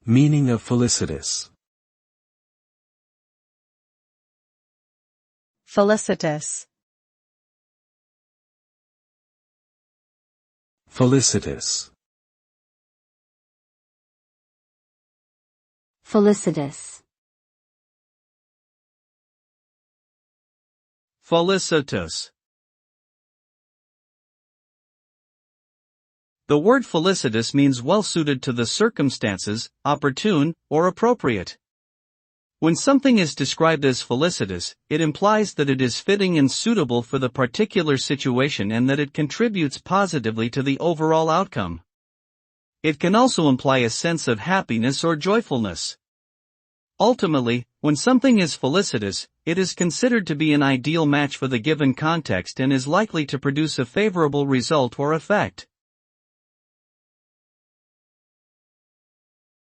Meaning of felicitous. Felicitous. Felicitous. Felicitous. Felicitous. The word felicitous means well-suited to the circumstances, opportune, or appropriate. When something is described as felicitous, it implies that it is fitting and suitable for the particular situation and that it contributes positively to the overall outcome. It can also imply a sense of happiness or joyfulness. Ultimately, when something is felicitous, it is considered to be an ideal match for the given context and is likely to produce a favorable result or effect.